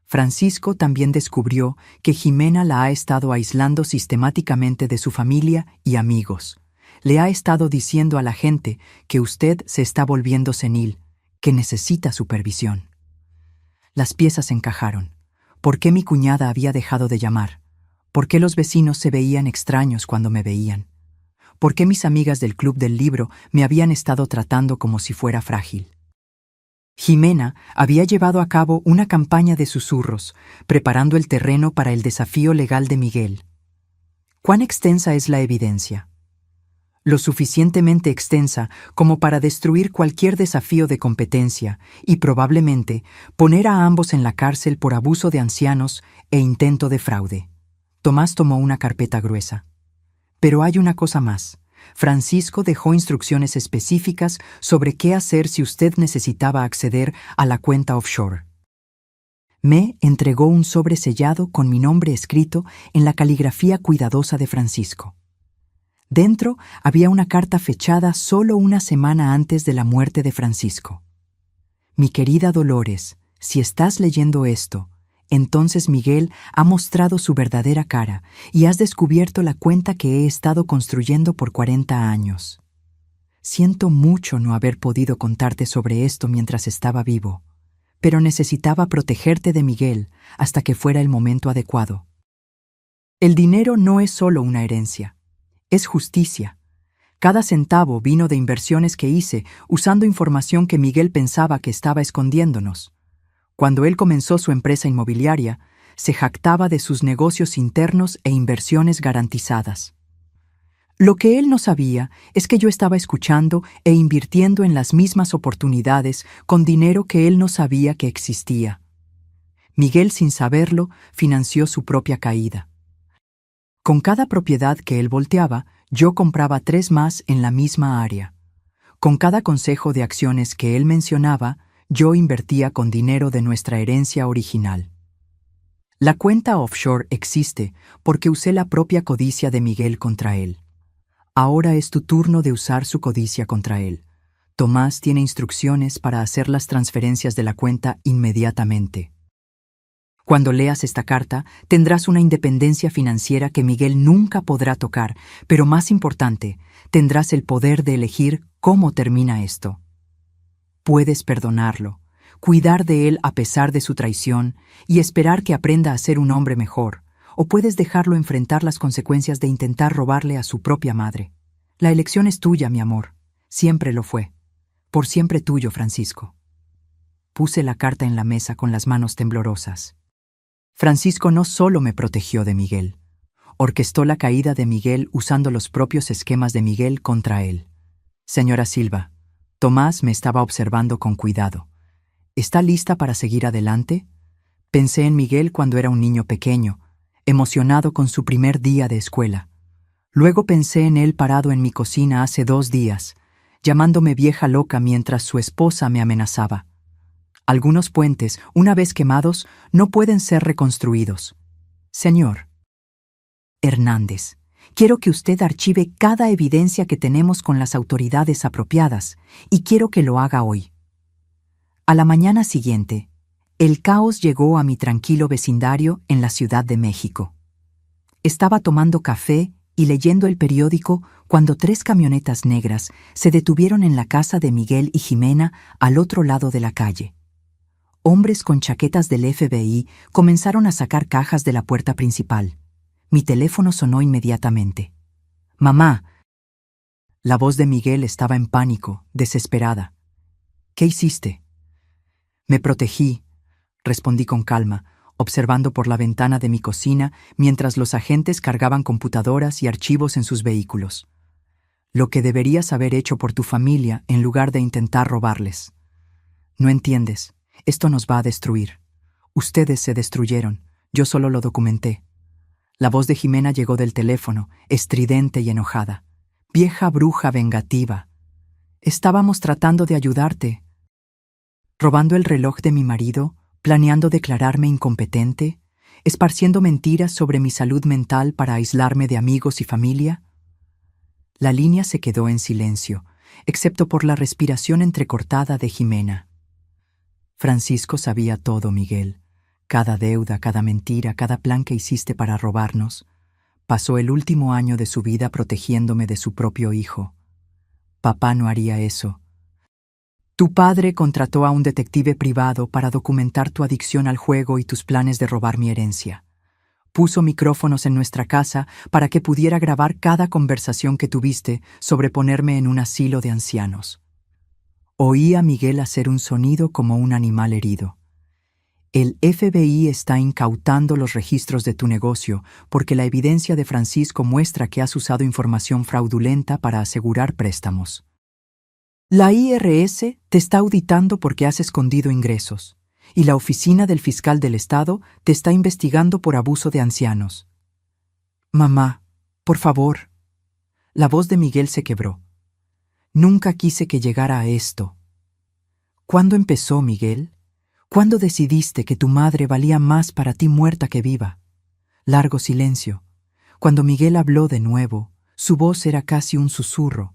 A: Francisco también descubrió que Jimena la ha estado aislando sistemáticamente de su familia y amigos. Le ha estado diciendo a la gente que usted se está volviendo senil, que necesita supervisión. Las piezas encajaron. ¿Por qué mi cuñada había dejado de llamar? ¿Por qué los vecinos se veían extraños cuando me veían? ¿Por qué mis amigas del club del libro me habían estado tratando como si fuera frágil? Jimena había llevado a cabo una campaña de susurros, preparando el terreno para el desafío legal de Miguel. ¿Cuán extensa es la evidencia? Lo suficientemente extensa como para destruir cualquier desafío de competencia y probablemente poner a ambos en la cárcel por abuso de ancianos e intento de fraude. Tomás tomó una carpeta gruesa. Pero hay una cosa más. Francisco dejó instrucciones específicas sobre qué hacer si usted necesitaba acceder a la cuenta offshore. Me entregó un sobre sellado con mi nombre escrito en la caligrafía cuidadosa de Francisco. Dentro había una carta fechada solo una semana antes de la muerte de Francisco. Mi querida Dolores, si estás leyendo esto, entonces Miguel ha mostrado su verdadera cara y has descubierto la cuenta que he estado construyendo por 40 años. Siento mucho no haber podido contarte sobre esto mientras estaba vivo, pero necesitaba protegerte de Miguel hasta que fuera el momento adecuado. El dinero no es solo una herencia. Es justicia. Cada centavo vino de inversiones que hice usando información que Miguel pensaba que estaba escondiéndonos. Cuando él comenzó su empresa inmobiliaria, se jactaba de sus negocios internos e inversiones garantizadas. Lo que él no sabía es que yo estaba escuchando e invirtiendo en las mismas oportunidades con dinero que él no sabía que existía. Miguel, sin saberlo, financió su propia caída. Con cada propiedad que él volteaba, yo compraba 3 más en la misma área. Con cada consejo de acciones que él mencionaba, yo invertía con dinero de nuestra herencia original. La cuenta offshore existe porque usé la propia codicia de Miguel contra él. Ahora es tu turno de usar su codicia contra él. Tomás tiene instrucciones para hacer las transferencias de la cuenta inmediatamente. Cuando leas esta carta, tendrás una independencia financiera que Miguel nunca podrá tocar, pero más importante, tendrás el poder de elegir cómo termina esto. Puedes perdonarlo, cuidar de él a pesar de su traición y esperar que aprenda a ser un hombre mejor, o puedes dejarlo enfrentar las consecuencias de intentar robarle a su propia madre. La elección es tuya, mi amor. Siempre lo fue. Por siempre tuyo, Francisco. Puse la carta en la mesa con las manos temblorosas. Francisco no solo me protegió de Miguel, orquestó la caída de Miguel usando los propios esquemas de Miguel contra él. Señora Silva, Tomás me estaba observando con cuidado. ¿Está lista para seguir adelante? Pensé en Miguel cuando era un niño pequeño, emocionado con su primer día de escuela. Luego pensé en él parado en mi cocina hace 2 días, llamándome vieja loca mientras su esposa me amenazaba. Algunos puentes, una vez quemados, no pueden ser reconstruidos. Señor Hernández, quiero que usted archive cada evidencia que tenemos con las autoridades apropiadas, y quiero que lo haga hoy. A la mañana siguiente, el caos llegó a mi tranquilo vecindario en la Ciudad de México. Estaba tomando café y leyendo el periódico cuando 3 camionetas negras se detuvieron en la casa de Miguel y Jimena al otro lado de la calle. Hombres con chaquetas del FBI comenzaron a sacar cajas de la puerta principal. Mi teléfono sonó inmediatamente. «Mamá». La voz de Miguel estaba en pánico, desesperada. «¿Qué hiciste?» «Me protegí», respondí con calma, observando por la ventana de mi cocina mientras los agentes cargaban computadoras y archivos en sus vehículos. «Lo que deberías haber hecho por tu familia en lugar de intentar robarles. No entiendes. Esto nos va a destruir. Ustedes se destruyeron. Yo solo lo documenté». La voz de Jimena llegó del teléfono, estridente y enojada. «Vieja bruja vengativa. Estábamos tratando de ayudarte. Robando el reloj de mi marido, planeando declararme incompetente, esparciendo mentiras sobre mi salud mental para aislarme de amigos y familia». La línea se quedó en silencio, excepto por la respiración entrecortada de Jimena. Francisco sabía todo, Miguel. Cada deuda, cada mentira, cada plan que hiciste para robarnos. Pasó el último año de su vida protegiéndome de su propio hijo. Papá no haría eso. Tu padre contrató a un detective privado para documentar tu adicción al juego y tus planes de robar mi herencia. Puso micrófonos en nuestra casa para que pudiera grabar cada conversación que tuviste sobre ponerme en un asilo de ancianos. Oí a Miguel hacer un sonido como un animal herido. El FBI está incautando los registros de tu negocio porque la evidencia de Francisco muestra que has usado información fraudulenta para asegurar préstamos. La IRS te está auditando porque has escondido ingresos, y la oficina del fiscal del estado te está investigando por abuso de ancianos. Mamá, por favor. La voz de Miguel se quebró. Nunca quise que llegara a esto. ¿Cuándo empezó, Miguel? ¿Cuándo decidiste que tu madre valía más para ti muerta que viva? Largo silencio. Cuando Miguel habló de nuevo, su voz era casi un susurro.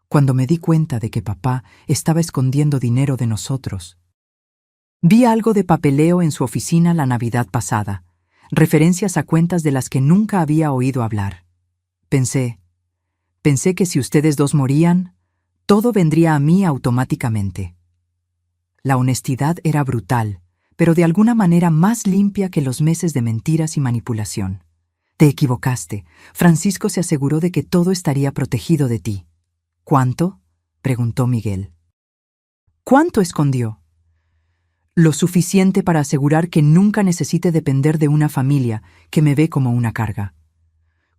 A: Cuando me di cuenta de que papá estaba escondiendo dinero de nosotros. Vi algo de papeleo en su oficina la Navidad pasada, referencias a cuentas de las que nunca había oído hablar. Pensé que si ustedes dos morían, todo vendría a mí automáticamente. La honestidad era brutal, pero de alguna manera más limpia que los meses de mentiras y manipulación. Te equivocaste. Francisco se aseguró de que todo estaría protegido de ti. ¿Cuánto? Preguntó Miguel. ¿Cuánto escondió? Lo suficiente para asegurar que nunca necesite depender de una familia que me ve como una carga.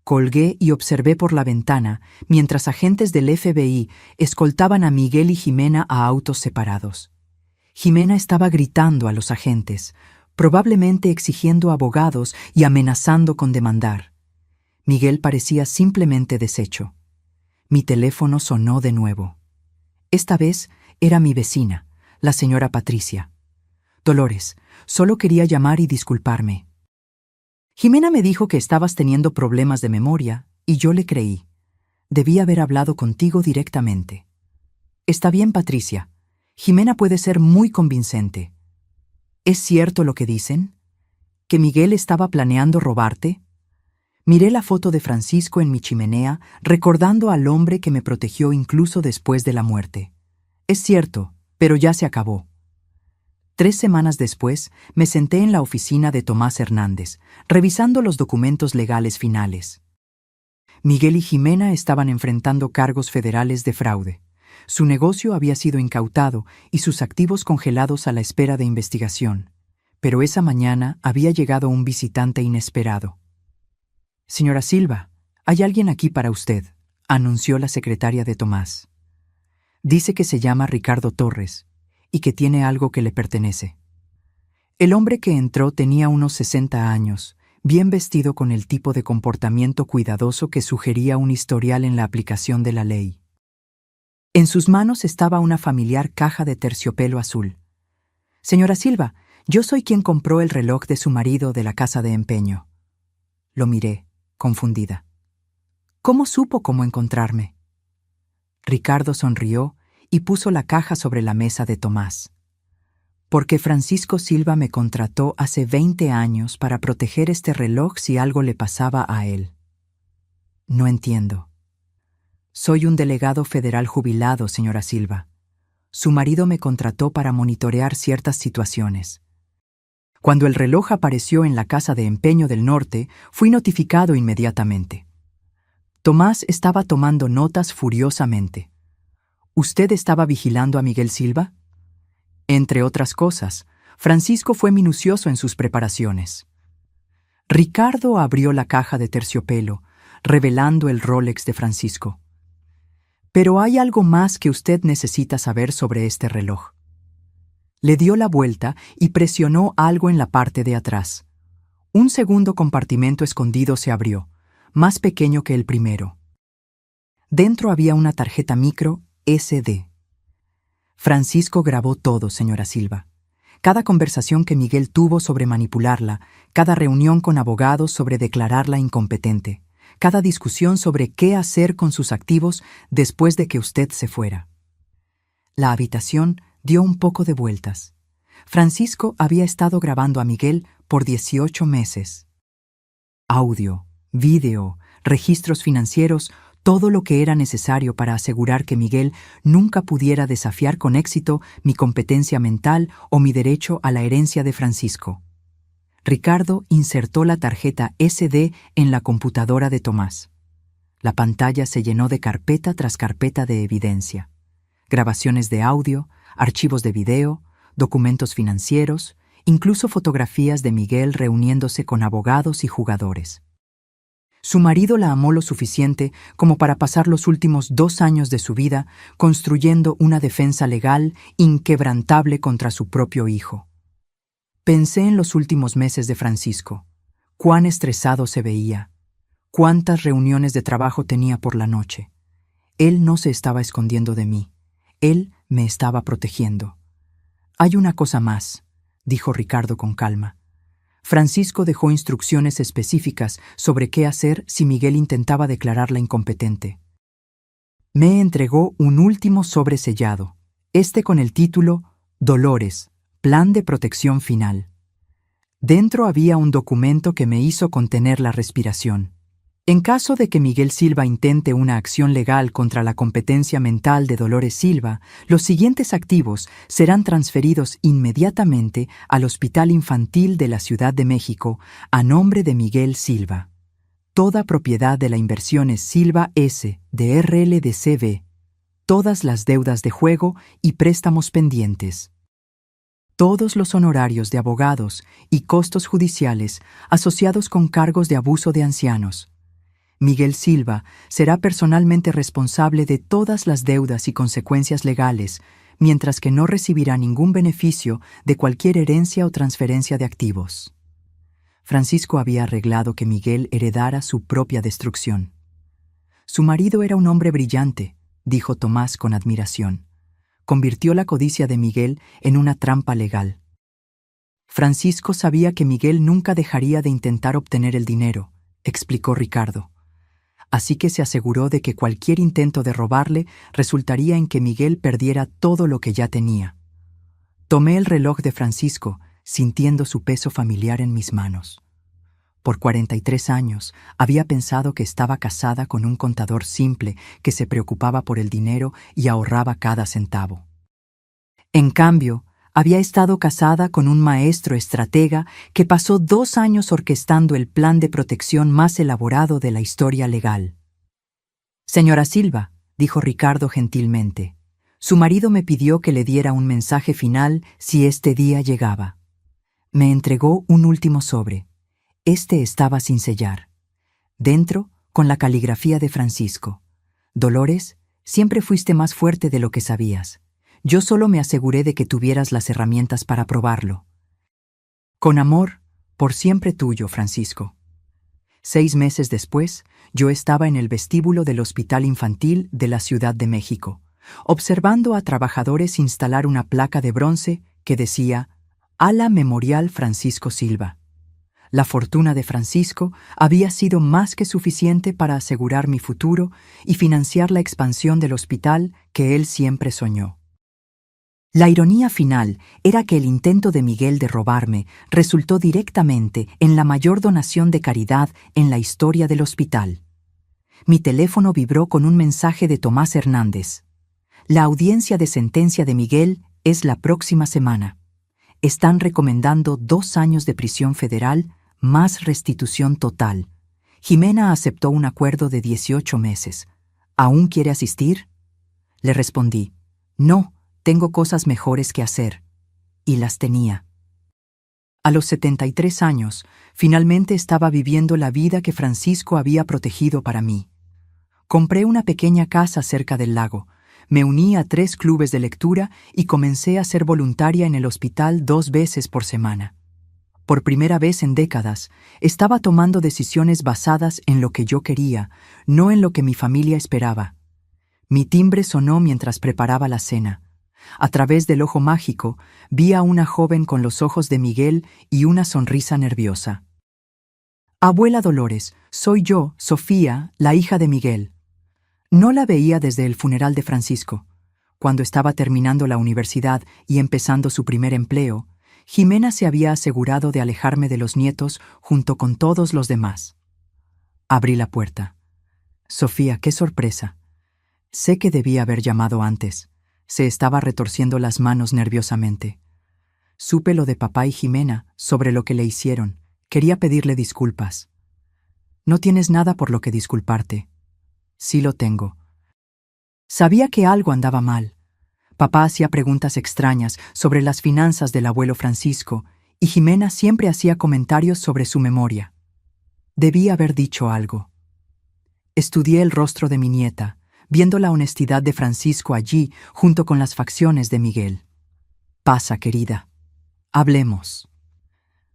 A: Colgué y observé por la ventana mientras agentes del FBI escoltaban a Miguel y Jimena a autos separados. Jimena estaba gritando a los agentes, probablemente exigiendo abogados y amenazando con demandar. Miguel parecía simplemente deshecho. Mi teléfono sonó de nuevo. Esta vez era mi vecina, la señora Patricia. Dolores, solo quería llamar y disculparme. Jimena me dijo que estabas teniendo problemas de memoria, y yo le creí. Debí haber hablado contigo directamente. Está bien, Patricia. Jimena puede ser muy convincente. ¿Es cierto lo que dicen? ¿Que Miguel estaba planeando robarte? Miré la foto de Francisco en mi chimenea, recordando al hombre que me protegió incluso después de la muerte. Es cierto, pero ya se acabó. 3 semanas después, me senté en la oficina de Tomás Hernández, revisando los documentos legales finales. Miguel y Jimena estaban enfrentando cargos federales de fraude. Su negocio había sido incautado y sus activos congelados a la espera de investigación. Pero esa mañana había llegado un visitante inesperado. «Señora Silva, hay alguien aquí para usted», anunció la secretaria de Tomás. «Dice que se llama Ricardo Torres y que tiene algo que le pertenece». El hombre que entró tenía unos 60 años, bien vestido con el tipo de comportamiento cuidadoso que sugería un historial en la aplicación de la ley. En sus manos estaba una familiar caja de terciopelo azul. «Señora Silva, yo soy quien compró el reloj de su marido de la casa de empeño». Lo miré, confundida. ¿Cómo supo cómo encontrarme? Ricardo sonrió y puso la caja sobre la mesa de Tomás. Porque Francisco Silva me contrató hace 20 años para proteger este reloj si algo le pasaba a él. No entiendo. Soy un delegado federal jubilado, señora Silva. Su marido me contrató para monitorear ciertas situaciones. Cuando el reloj apareció en la casa de empeño del norte, fui notificado inmediatamente. Tomás estaba tomando notas furiosamente. ¿Usted estaba vigilando a Miguel Silva? Entre otras cosas, Francisco fue minucioso en sus preparaciones. Ricardo abrió la caja de terciopelo, revelando el Rolex de Francisco. Pero hay algo más que usted necesita saber sobre este reloj. Le dio la vuelta y presionó algo en la parte de atrás. Un segundo compartimento escondido se abrió, más pequeño que el primero. Dentro había una tarjeta micro SD. Francisco grabó todo, señora Silva. Cada conversación que Miguel tuvo sobre manipularla, cada reunión con abogados sobre declararla incompetente, cada discusión sobre qué hacer con sus activos después de que usted se fuera. La habitación dio un poco de vueltas. Francisco había estado grabando a Miguel por 18 meses. Audio, vídeo, registros financieros, todo lo que era necesario para asegurar que Miguel nunca pudiera desafiar con éxito mi competencia mental o mi derecho a la herencia de Francisco. Ricardo insertó la tarjeta SD en la computadora de Tomás. La pantalla se llenó de carpeta tras carpeta de evidencia. Grabaciones de audio, archivos de video, documentos financieros, incluso fotografías de Miguel reuniéndose con abogados y jugadores. Su marido la amó lo suficiente como para pasar los últimos 2 años de su vida construyendo una defensa legal inquebrantable contra su propio hijo. Pensé en los últimos meses de Francisco, cuán estresado se veía, cuántas reuniones de trabajo tenía por la noche. Él no se estaba escondiendo de mí, él me estaba protegiendo. Hay una cosa más, dijo Ricardo con calma. Francisco dejó instrucciones específicas sobre qué hacer si Miguel intentaba declararla incompetente. Me entregó un último sobre sellado, con el título Dolores, Plan de Protección Final. Dentro había un documento que me hizo contener la respiración. En caso de que Miguel Silva intente una acción legal contra la competencia mental de Dolores Silva, los siguientes activos serán transferidos inmediatamente al Hospital Infantil de la Ciudad de México a nombre de Miguel Silva. Toda propiedad de la Inversiones Silva S. de RLDCB, todas las deudas de juego y préstamos pendientes. Todos los honorarios de abogados y costos judiciales asociados con cargos de abuso de ancianos. Miguel Silva será personalmente responsable de todas las deudas y consecuencias legales, mientras que no recibirá ningún beneficio de cualquier herencia o transferencia de activos. Francisco había arreglado que Miguel heredara su propia destrucción. Su marido era un hombre brillante, dijo Tomás con admiración. Convirtió la codicia de Miguel en una trampa legal. Francisco sabía que Miguel nunca dejaría de intentar obtener el dinero, explicó Ricardo. Así que se aseguró de que cualquier intento de robarle resultaría en que Miguel perdiera todo lo que ya tenía. Tomé el reloj de Francisco, sintiendo su peso familiar en mis manos. Por 43 años había pensado que estaba casada con un contador simple que se preocupaba por el dinero y ahorraba cada centavo. En cambio, había estado casada con un maestro estratega que pasó 2 años orquestando el plan de protección más elaborado de la historia legal. «Señora Silva», dijo Ricardo gentilmente, «su marido me pidió que le diera un mensaje final si este día llegaba». Me entregó un último sobre. Estaba sin sellar. Dentro, con la caligrafía de Francisco. «Dolores, siempre fuiste más fuerte de lo que sabías. Yo solo me aseguré de que tuvieras las herramientas para probarlo. Con amor, por siempre tuyo, Francisco». 6 meses después, yo estaba en el vestíbulo del Hospital Infantil de la Ciudad de México, observando a trabajadores instalar una placa de bronce que decía «Ala Memorial Francisco Silva». La fortuna de Francisco había sido más que suficiente para asegurar mi futuro y financiar la expansión del hospital que él siempre soñó. La ironía final era que el intento de Miguel de robarme resultó directamente en la mayor donación de caridad en la historia del hospital. Mi teléfono vibró con un mensaje de Tomás Hernández. «La audiencia de sentencia de Miguel es la próxima semana. Están recomendando 2 años de prisión federal más restitución total. Jimena aceptó un acuerdo de 18 meses. ¿Aún quiere asistir?» Le respondí, «No, tengo cosas mejores que hacer». Y las tenía. A los 73 años, finalmente estaba viviendo la vida que Francisco había protegido para mí. Compré una pequeña casa cerca del lago, me uní a 3 clubes de lectura y comencé a ser voluntaria en el hospital 2 veces por semana. Por primera vez en décadas, estaba tomando decisiones basadas en lo que yo quería, no en lo que mi familia esperaba. Mi timbre sonó mientras preparaba la cena. A través del ojo mágico, vi a una joven con los ojos de Miguel y una sonrisa nerviosa. «Abuela Dolores, soy yo, Sofía, la hija de Miguel». No la veía desde el funeral de Francisco. Cuando estaba terminando la universidad y empezando su primer empleo, Jimena se había asegurado de alejarme de los nietos junto con todos los demás. Abrí la puerta. Sofía, qué sorpresa. Sé que debí haber llamado antes. Se estaba retorciendo las manos nerviosamente. Supe lo de papá y Jimena, sobre lo que le hicieron. Quería pedirle disculpas. No tienes nada por lo que disculparte. Sí lo tengo. Sabía que algo andaba mal. Papá hacía preguntas extrañas sobre las finanzas del abuelo Francisco y Jimena siempre hacía comentarios sobre su memoria. Debí haber dicho algo. Estudié el rostro de mi nieta, viendo la honestidad de Francisco allí junto con las facciones de Miguel. Pasa, querida. Hablemos.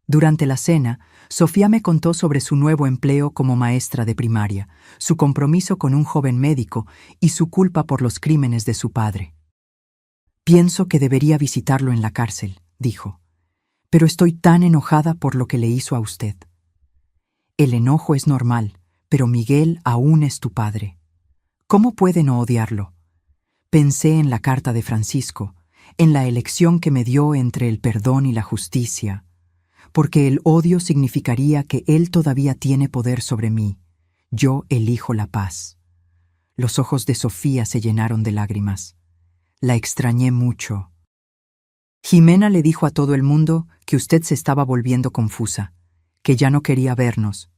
A: Durante la cena, Sofía me contó sobre su nuevo empleo como maestra de primaria, su compromiso con un joven médico y su culpa por los crímenes de su padre. Pienso que debería visitarlo en la cárcel, dijo, pero estoy tan enojada por lo que le hizo a usted. El enojo es normal, pero Miguel aún es tu padre. ¿Cómo puede no odiarlo? Pensé en la carta de Francisco, en la elección que me dio entre el perdón y la justicia, porque el odio significaría que él todavía tiene poder sobre mí. Yo elijo la paz. Los ojos de Sofía se llenaron de lágrimas. La extrañé mucho. Jimena le dijo a todo el mundo que usted se estaba volviendo confusa, que ya no quería vernos.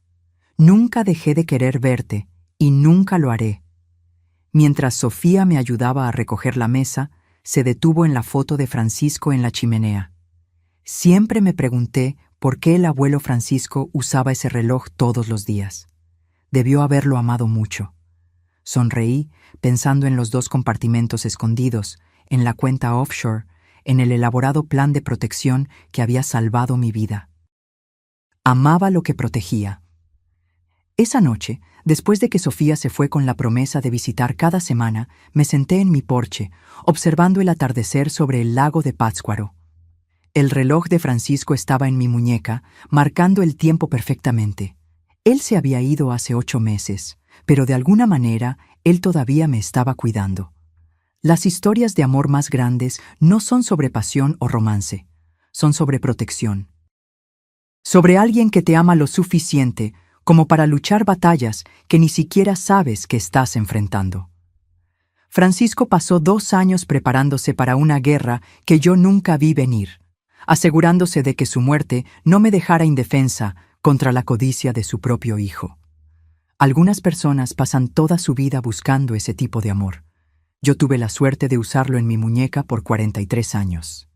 A: Nunca dejé de querer verte, y nunca lo haré. Mientras Sofía me ayudaba a recoger la mesa, se detuvo en la foto de Francisco en la chimenea. Siempre me pregunté por qué el abuelo Francisco usaba ese reloj todos los días. Debió haberlo amado mucho. Sonreí pensando en los 2 compartimentos escondidos, en la cuenta offshore, en el elaborado plan de protección que había salvado mi vida. Amaba lo que protegía. Esa noche, después de que Sofía se fue con la promesa de visitar cada semana, me senté en mi porche, observando el atardecer sobre el lago de Pátzcuaro. El reloj de Francisco estaba en mi muñeca, marcando el tiempo perfectamente. Él se había ido hace 8 meses, pero de alguna manera él todavía me estaba cuidando. Las historias de amor más grandes no son sobre pasión o romance, son sobre protección. Sobre alguien que te ama lo suficiente como para luchar batallas que ni siquiera sabes que estás enfrentando. Francisco pasó 2 años preparándose para una guerra que yo nunca vi venir, asegurándose de que su muerte no me dejara indefensa contra la codicia de su propio hijo. Algunas personas pasan toda su vida buscando ese tipo de amor. Yo tuve la suerte de usarlo en mi muñeca por 43 años.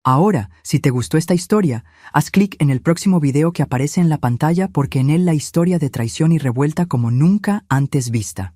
A: Ahora, si te gustó esta historia, haz clic en el próximo video que aparece en la pantalla porque en él la historia de traición y revuelta como nunca antes vista.